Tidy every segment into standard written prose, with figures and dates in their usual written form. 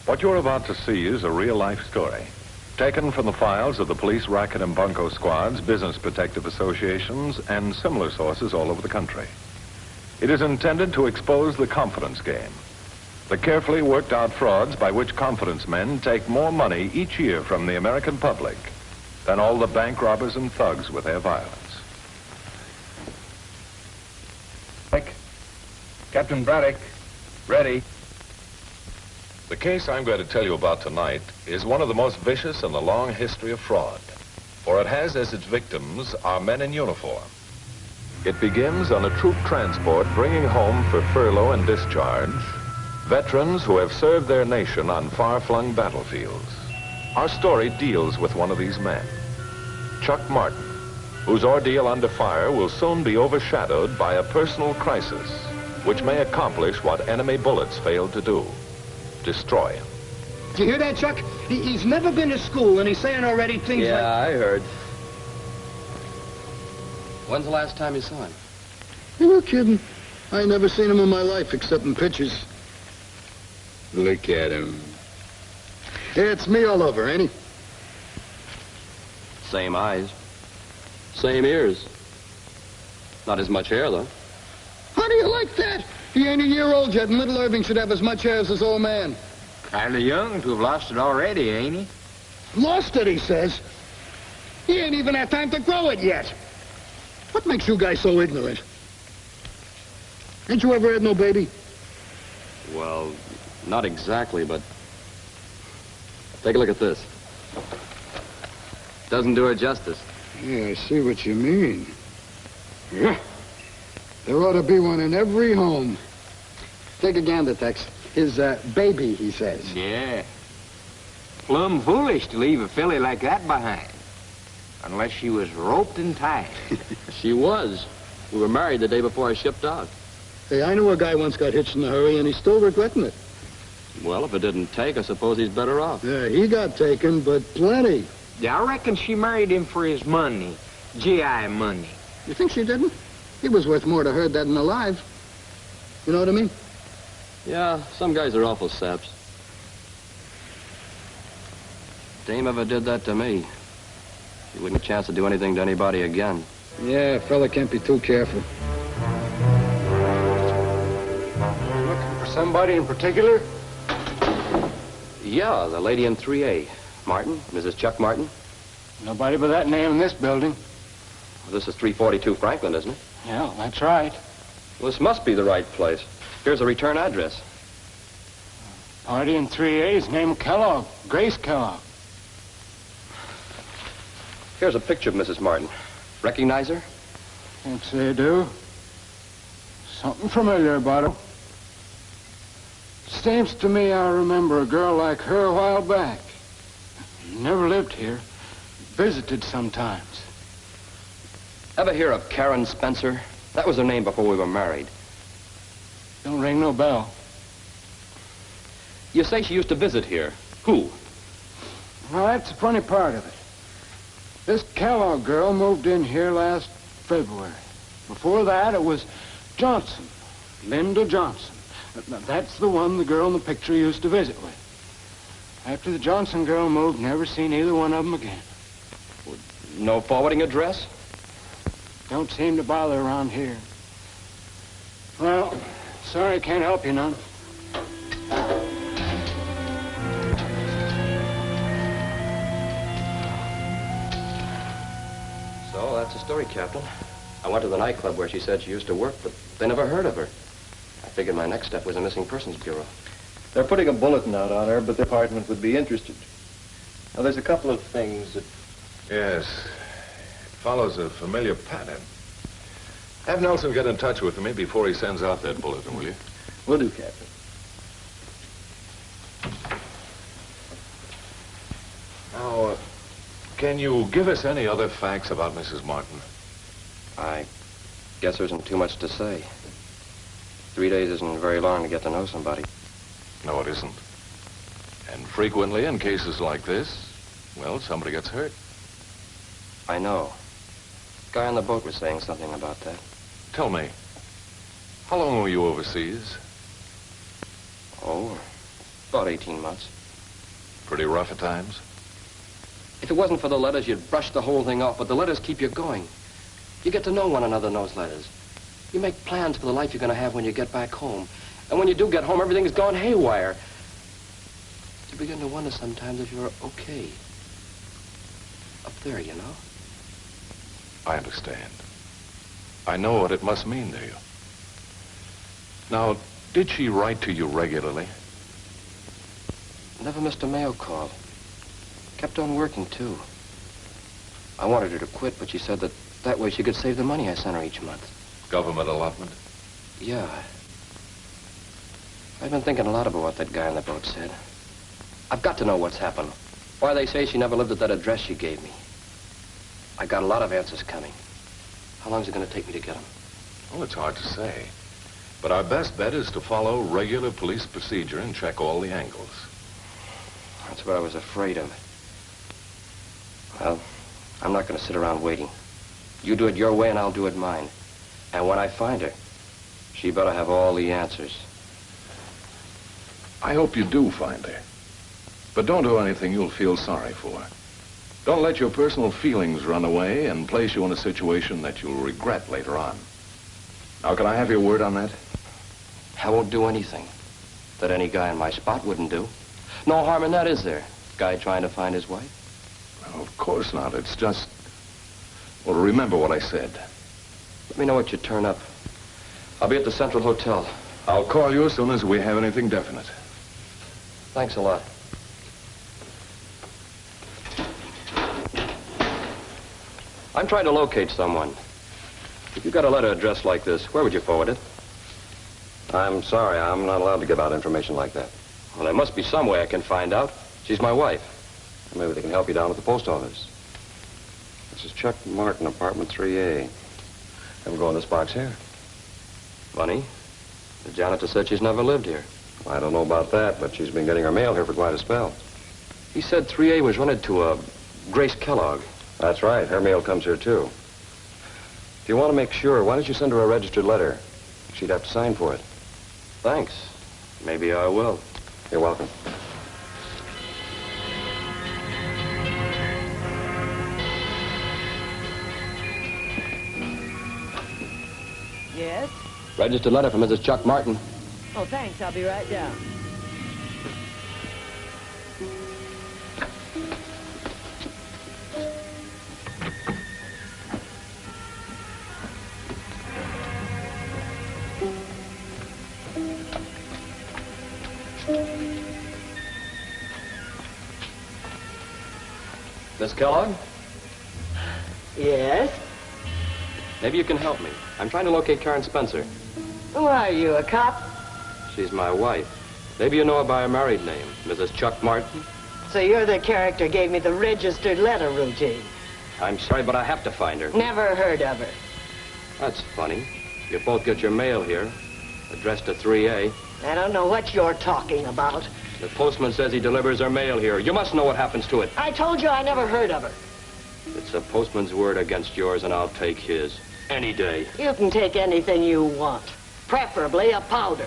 What you're about to see is a real-life story, taken from the files of the police racket and bunco squads, business protective associations, and similar sources all over the country. It is intended to expose the confidence game, the carefully worked out frauds by which confidence men take more money each year from the American public than all the bank robbers and thugs with their violence. Captain Braddock, ready. The case I'm going to tell you about tonight is one of the most vicious in the long history of fraud, for it has as its victims our men in uniform. It begins on a troop transport bringing home for furlough and discharge veterans who have served their nation on far-flung battlefields. Our story deals with one of these men, Chuck Martin, whose ordeal under fire will soon be overshadowed by a personal crisis which may accomplish what enemy bullets failed to do, destroy him. Did you hear that, Chuck? He's never been to school, and he's saying already things like... Yeah, I heard. When's the last time you saw him? You're kidding. I ain't never seen him in my life, except in pictures. Look at him. It's me all over, ain't he? Same eyes. Same ears. Not as much hair, though. How do you like that? He ain't a year old yet, and little Irving should have as much hair as his old man. Kinda young to have lost it already, ain't he? Lost it, he says. He ain't even had time to grow it yet. What makes you guys so ignorant? Ain't you ever had no baby? Well, not exactly, but... Take a look at this. Doesn't do her justice. Yeah, I see what you mean. Yeah. There ought to be one in every home. Take a gander, Tex. His, baby, he says. Yeah. Plumb foolish to leave a filly like that behind. Unless she was roped and tied. She was. We were married the day before I shipped out. Hey, I know a guy once got hitched in a hurry, and he's still regretting it. Well, if it didn't take, I suppose he's better off. Yeah, he got taken, but plenty. Yeah, I reckon she married him for his money. GI money. You think she didn't? He was worth more to her dead than alive. You know what I mean? Yeah, some guys are awful saps. Dame ever did that to me. She wouldn't have a chance to do anything to anybody again. Yeah, a fella can't be too careful. Looking for somebody in particular? Yeah, the lady in 3A. Martin, Mrs. Chuck Martin. Nobody by that name in this building. Well, this is 342 Franklin, isn't it? Yeah, that's right. Well, this must be the right place. Here's the return address. Party in 3A's name Kellogg. Grace Kellogg. Here's a picture of Mrs. Martin. Recognize her? Can't say I do. Something familiar about her. Seems to me I remember a girl like her a while back. Never lived here. Visited sometimes. Ever hear of Karen Spencer? That was her name before we were married. Don't ring no bell. You say she used to visit here. Who? Well, that's the funny part of it. This Kellogg girl moved in here last February. Before that, it was Johnson. Linda Johnson. That's the one the girl in the picture used to visit with. After the Johnson girl moved, never seen either one of them again. No forwarding address? Don't seem to bother around here. Well, sorry I can't help you none. So, that's the story, Captain. I went to the nightclub where she said she used to work, but they never heard of her. I figured my next step was a missing persons bureau. They're putting a bulletin out on her, but the department would be interested. Now, there's a couple of things that... Yes, it follows a familiar pattern. Have Nelson get in touch with me before he sends out that bulletin, will you? Will do, Captain. Now, can you give us any other facts about Mrs. Martin? I guess there isn't too much to say. 3 days isn't very long to get to know somebody. No, it isn't. And frequently in cases like this, well, somebody gets hurt. I know. The guy on the boat was saying something about that. Tell me, how long were you overseas? Oh, About 18 months. Pretty rough at times? If it wasn't for the letters, you'd brush the whole thing off, but the letters keep you going. You get to know one another in those letters. You make plans for the life you're going to have when you get back home. And when you do get home, everything's gone haywire. You begin to wonder sometimes if you're okay. Up there, you know? I understand. I know what it must mean to you. Now, did she write to you regularly? Never missed a mail call. Kept on working, too. I wanted her to quit, but she said that way she could save the money I sent her each month. Government allotment? Yeah. I've been thinking a lot about what that guy on the boat said. I've got to know what's happened. Why they say she never lived at that address she gave me. I got a lot of answers coming. How long is it going to take me to get them? Well, it's hard to say. But our best bet is to follow regular police procedure and check all the angles. That's what I was afraid of. Well, I'm not going to sit around waiting. You do it your way and I'll do it mine. And when I find her, she better have all the answers. I hope you do find her. But don't do anything you'll feel sorry for. Don't let your personal feelings run away and place you in a situation that you'll regret later on. Now, can I have your word on that? I won't do anything that any guy in my spot wouldn't do. No harm in that, is there? Guy trying to find his wife? Well, of course not. It's just... Well, remember what I said. Let me know what you turn up. I'll be at the Central Hotel. I'll call you as soon as we have anything definite. Thanks a lot. I'm trying to locate someone. If you got a letter addressed like this, where would you forward it? I'm sorry, I'm not allowed to give out information like that. Well, there must be some way I can find out. She's my wife. Maybe they can help you down at the post office. This is Chuck Martin, apartment 3A. Ever go in this box here? Funny. The janitor said she's never lived here. I don't know about that, but she's been getting her mail here for quite a spell. He said 3A was rented to a Grace Kellogg. That's right. Her mail comes here, too. If you want to make sure, why don't you send her a registered letter? She'd have to sign for it. Thanks. Maybe I will. You're welcome. Yes? Registered letter from Mrs. Chuck Martin. Oh, thanks. I'll be right down. Miss Kellogg? Yes? Maybe you can help me. I'm trying to locate Karen Spencer. Who are you, a cop? She's my wife. Maybe you know her by her married name, Mrs. Chuck Martin. So you're the character gave me the registered letter routine. I'm sorry, but I have to find her. Never heard of her. That's funny. You both get your mail here, addressed to 3A. I don't know what you're talking about. The postman says he delivers her mail here. You must know what happens to it. I told you I never heard of her. It's the postman's word against yours, and I'll take his. Any day. You can take anything you want. Preferably a powder.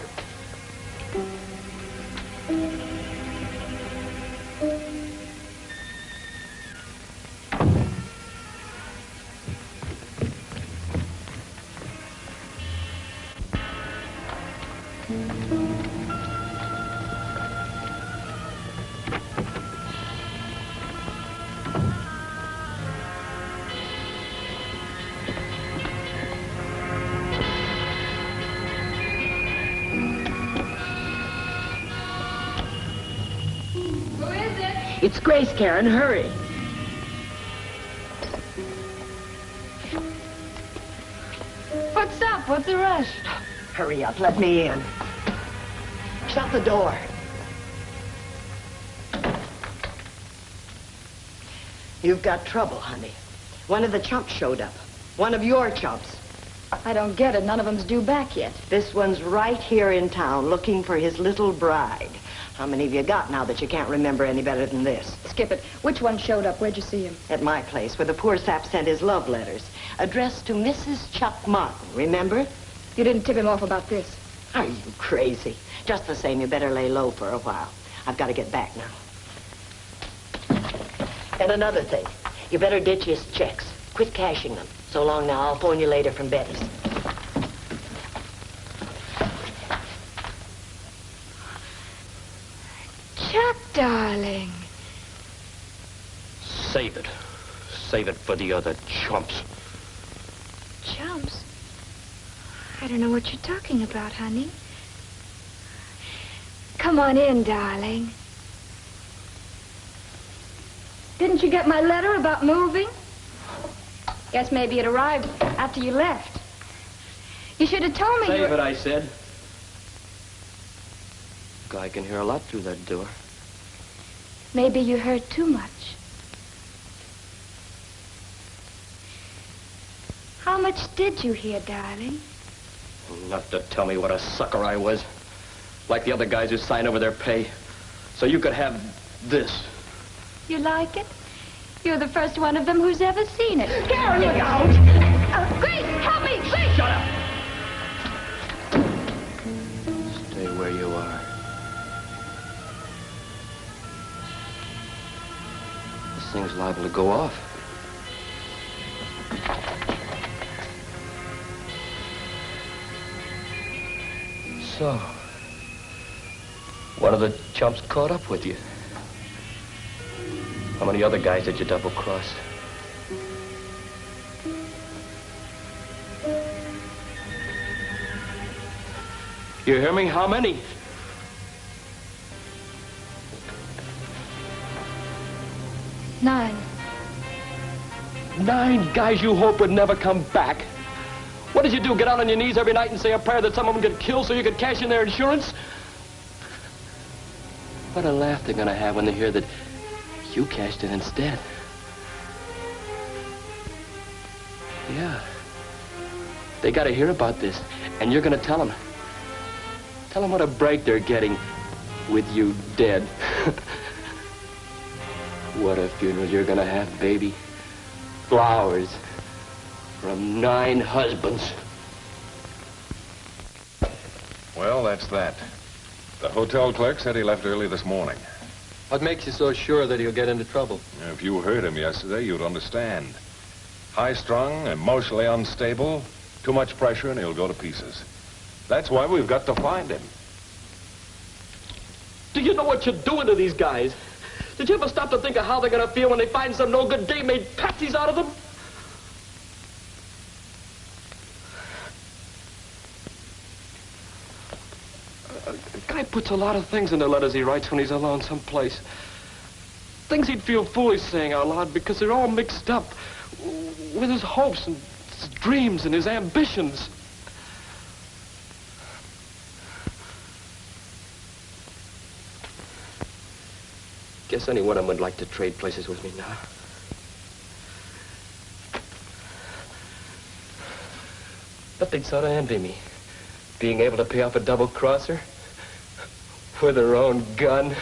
It's Grace, Karen. Hurry. What's up? What's the rush? Hurry up. Let me in. Shut the door. You've got trouble, honey. One of the chumps showed up. One of your chumps. I don't get it. None of them's due back yet. This one's right here in town looking for his little bride. How many have you got now that you can't remember any better than this? Skip it. Which one showed up? Where'd you see him? At my place, where the poor sap sent his love letters. Addressed to Mrs. Chuck Martin, remember? You didn't tip him off about this. Are you crazy? Just the same, you better lay low for a while. I've got to get back now. And another thing, you better ditch his checks. Quit cashing them. So long now, I'll phone you later from Betty's. Chuck, darling. Save it. Save it for the other chumps. Chumps? I don't know what you're talking about, honey. Come on in, darling. Didn't you get my letter about moving? Guess maybe it arrived after you left. You should have told me. Save it, I said. Guy can hear a lot through that door. Maybe you heard too much. How much did you hear, darling? Enough to tell me what a sucker I was. Like the other guys who signed over their pay. So you could have this. You like it? You're the first one of them who's ever seen it. Gary, look out! Grace, help me! Grace! Shut up! Stay where you are. This thing's liable to go off. So, one of the chumps caught up with you. How many other guys did you double-cross? You hear me? How many? Nine. 9 guys you hope would never come back. What did you do? Get out on your knees every night and say a prayer that some of them get killed so you could cash in their insurance? What a laugh they're gonna have when they hear that you cashed in instead. Yeah. They gotta hear about this, and you're gonna tell them. Tell them what a break they're getting with you dead. What a funeral you're gonna have, baby. Flowers from 9 husbands. Well, that's that. The hotel clerk said he left early this morning. What makes you so sure that he'll get into trouble? If you heard him yesterday, you'd understand. High-strung, emotionally unstable, too much pressure, and he'll go to pieces. That's why we've got to find him. Do you know what you're doing to these guys? Did you ever stop to think of how they're gonna feel when they find some no-good day-made patsies out of them? A guy puts a lot of things in the letters he writes when he's alone someplace. Things he'd feel foolish saying out loud because they're all mixed up with his hopes and his dreams and his ambitions. Guess any one of them would like to trade places with me now. But they'd sort of envy me, being able to pay off a double-crosser with her own gun.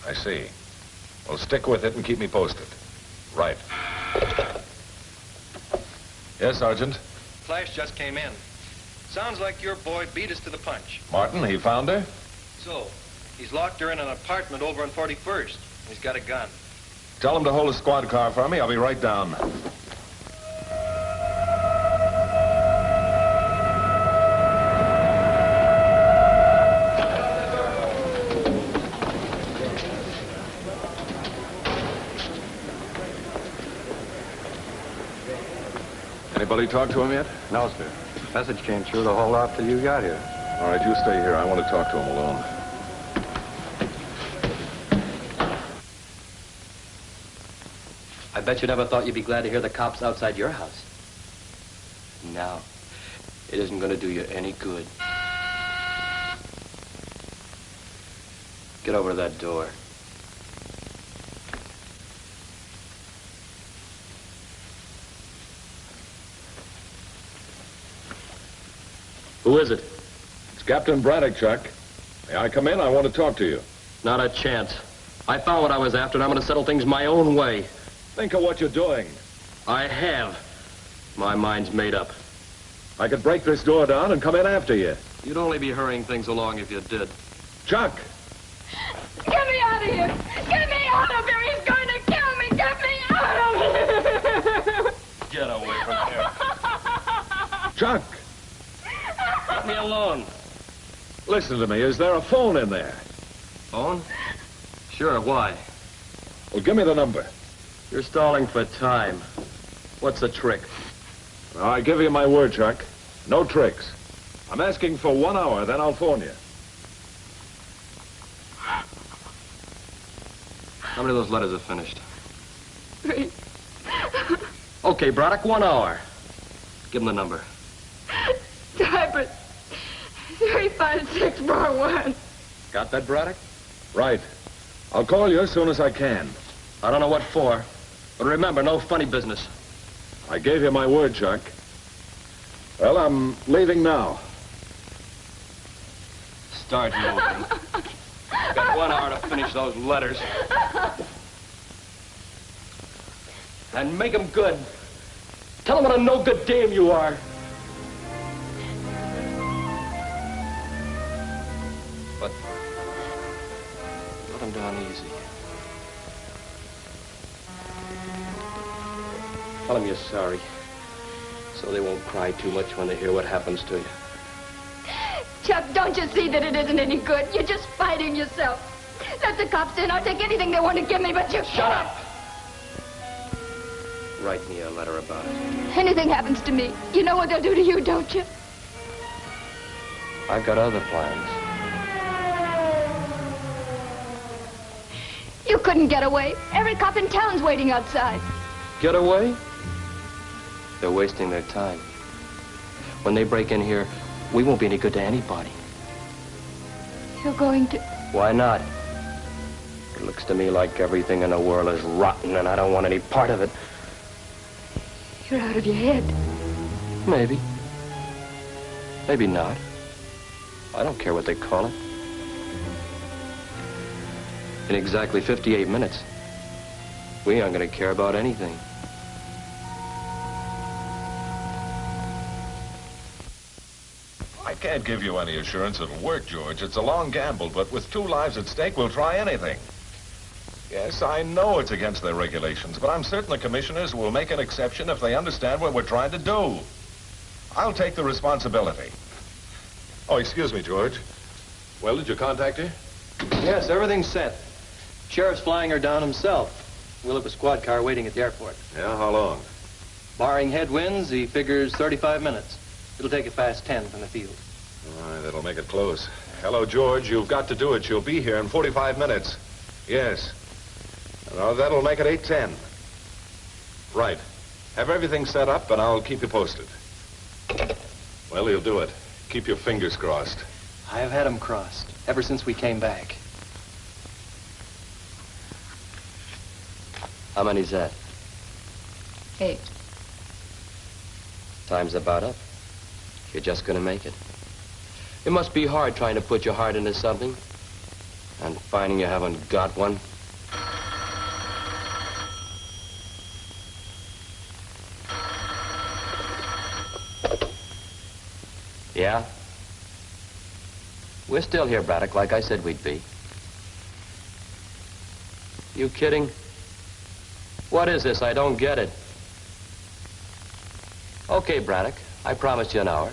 I see. Well, stick with it and keep me posted. Right. Yes, Sergeant? Flash just came in. Sounds like your boy beat us to the punch. Martin, he found her? So, he's locked her in an apartment over on 41st. He's got a gun. Tell him to hold a squad car for me. I'll be right down. Anybody talk to him yet? No, sir. Message came through to hold off till you got here. All right, you stay here. I want to talk to him alone. I bet you never thought you'd be glad to hear the cops outside your house. Now, it isn't going to do you any good. Get over to that door. Who is it? It's Captain Braddock, Chuck. May I come in? I want to talk to you. Not a chance. I found what I was after, and I'm going to settle things my own way. Think of what you're doing. I have. My mind's made up. I could break this door down and come in after you. You'd only be hurrying things along if you did. Chuck! Get me out of here! Get me out of here! He's going to kill me! Get me out of here! Get away from here. Chuck! Let me alone. Listen to me. Is there a phone in there? Phone? Sure, why? Well, give me the number. You're stalling for time. What's the trick? Well, I give you my word, Chuck. No tricks. I'm asking for 1 hour, then I'll phone you. How many of those letters are finished? 3. Okay, Braddock, 1 hour. Give him the number. Diapers. 35641. Got that, Braddock? Right. I'll call you as soon as I can. I don't know what for, but remember, no funny business. I gave you my word, Chuck. Well, I'm leaving now. Start moving. Got 1 hour to finish those letters. And make them good. Tell them what a no-good dame you are. But let them down easy. Tell them you're sorry, so they won't cry too much when they hear what happens to you. Chuck, don't you see that it isn't any good? You're just fighting yourself. Let the cops in. I'll take anything they want to give me, but you Shut up! Write me a letter about it. Anything happens to me, you know what they'll do to you, don't you? I've got other plans. You couldn't get away. Every cop in town's waiting outside. Get away? They're wasting their time. When they break in here, we won't be any good to anybody. You're going to... Why not? It looks to me like everything in the world is rotten, and I don't want any part of it. You're out of your head. Maybe. Maybe not. I don't care what they call it. In exactly 58 minutes, we aren't going to care about anything. I can't give you any assurance it'll work, George. It's a long gamble, but with 2 lives at stake, we'll try anything. Yes, I know it's against their regulations, but I'm certain the commissioners will make an exception if they understand what we're trying to do. I'll take the responsibility. Oh, excuse me, George. Well, did you contact her? Yes, everything's set. Sheriff's flying her down himself. We'll have a squad car waiting at the airport. Yeah, how long? Barring headwinds, he figures 35 minutes. It'll take it past 10 from the field. All right, that'll make it close. Hello, George. You've got to do it. She'll be here in 45 minutes. Yes. That'll make it 8:10. Right. Have everything set up, and I'll keep you posted. Well, you'll do it. Keep your fingers crossed. I have had them crossed ever since we came back. How many's that? 8. Time's about up. You're just going to make it. It must be hard trying to put your heart into something and finding you haven't got one. Yeah? We're still here, Braddock, like I said we'd be. You kidding? What is this? I don't get it. Okay, Braddock, I promised you an hour.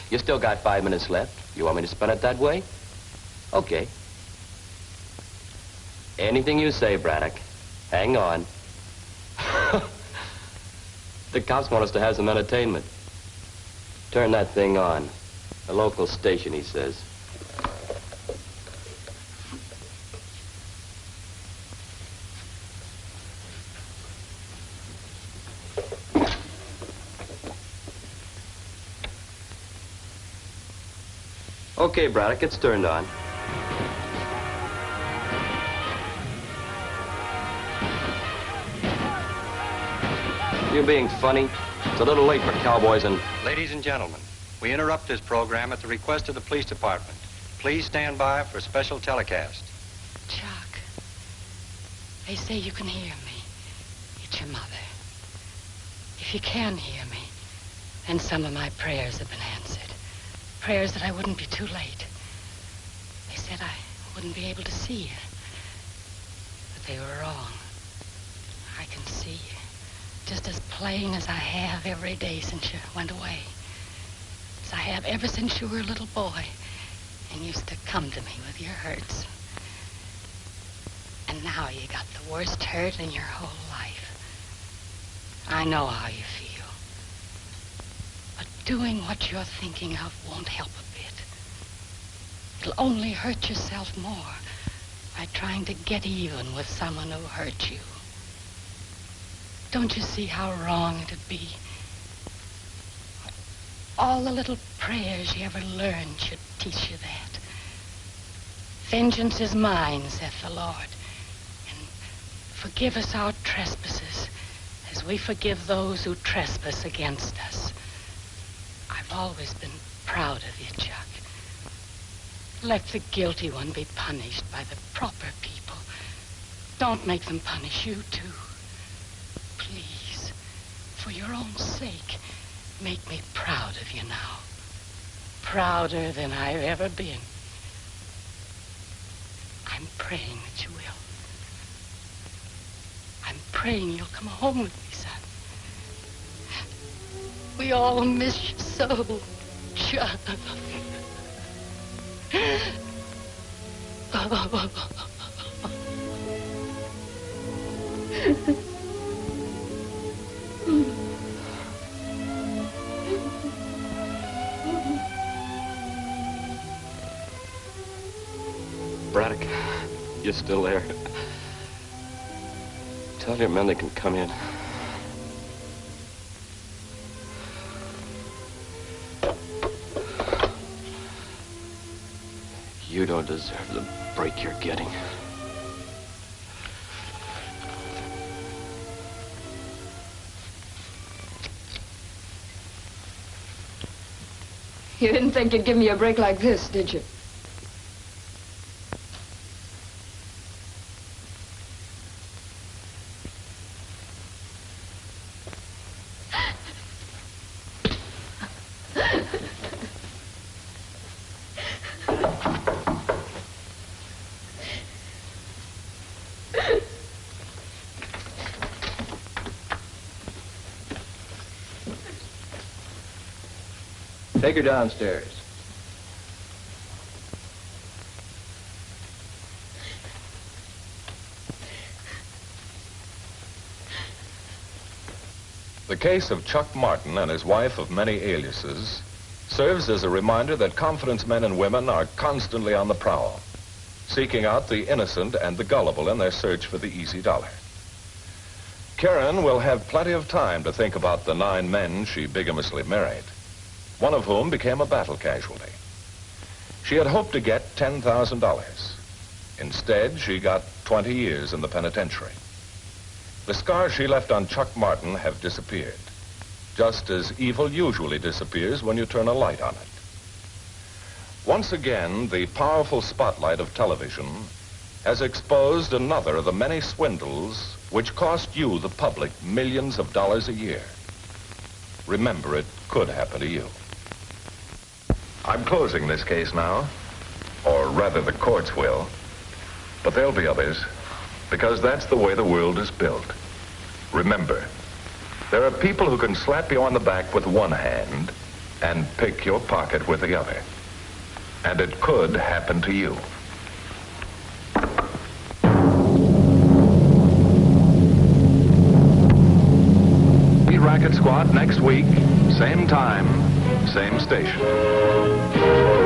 You still got 5 minutes left. You want me to spend it that way? Okay. Anything you say, Braddock. Hang on. The cops want us to have some entertainment. Turn that thing on. A local station, he says. Okay, Braddock, it's turned on. You being funny? It's a little late for cowboys and... Ladies and gentlemen, we interrupt this program at the request of the police department. Please stand by for special telecast. Chuck, they say you can hear me. It's your mother. If you can hear me, then some of my prayers have been answered. Prayers that I wouldn't be too late. They said I wouldn't be able to see you. But they were wrong. I can see you just as plain as I have every day since you went away. As I have ever since you were a little boy and used to come to me with your hurts. And now you got the worst hurt in your whole life. I know how you feel. But doing what you're thinking of won't help a bit. It'll only hurt yourself more by trying to get even with someone who hurt you. Don't you see how wrong it'd be? All the little prayers you ever learned should teach you that. Vengeance is mine, saith the Lord. And forgive us our trespasses as we forgive those who trespass against us. I've always been proud of you, Chuck. Let the guilty one be punished by the proper people. Don't make them punish you, too. Please, for your own sake, make me proud of you now. Prouder than I've ever been. I'm praying that you will. I'm praying you'll come home with me, son. We all miss you so, Chuck. Braddock, you're still there. Tell your men they can come in. You don't deserve the break you're getting. You didn't think you'd give me a break like this, did you? Take her downstairs. The case of Chuck Martin and his wife of many aliases serves as a reminder that confidence men and women are constantly on the prowl, seeking out the innocent and the gullible in their search for the easy dollar. Karen will have plenty of time to think about the 9 men she bigamously married, one of whom became a battle casualty. She had hoped to get $10,000. Instead, she got 20 years in the penitentiary. The scars she left on Chuck Martin have disappeared, just as evil usually disappears when you turn a light on it. Once again, the powerful spotlight of television has exposed another of the many swindles which cost you, the public, millions of dollars a year. Remember, it could happen to you. I'm closing this case now, or rather the courts will, but there'll be others, because that's the way the world is built. Remember, there are people who can slap you on the back with one hand and pick your pocket with the other. And it could happen to you. Be Racket Squad next week, same time, same station.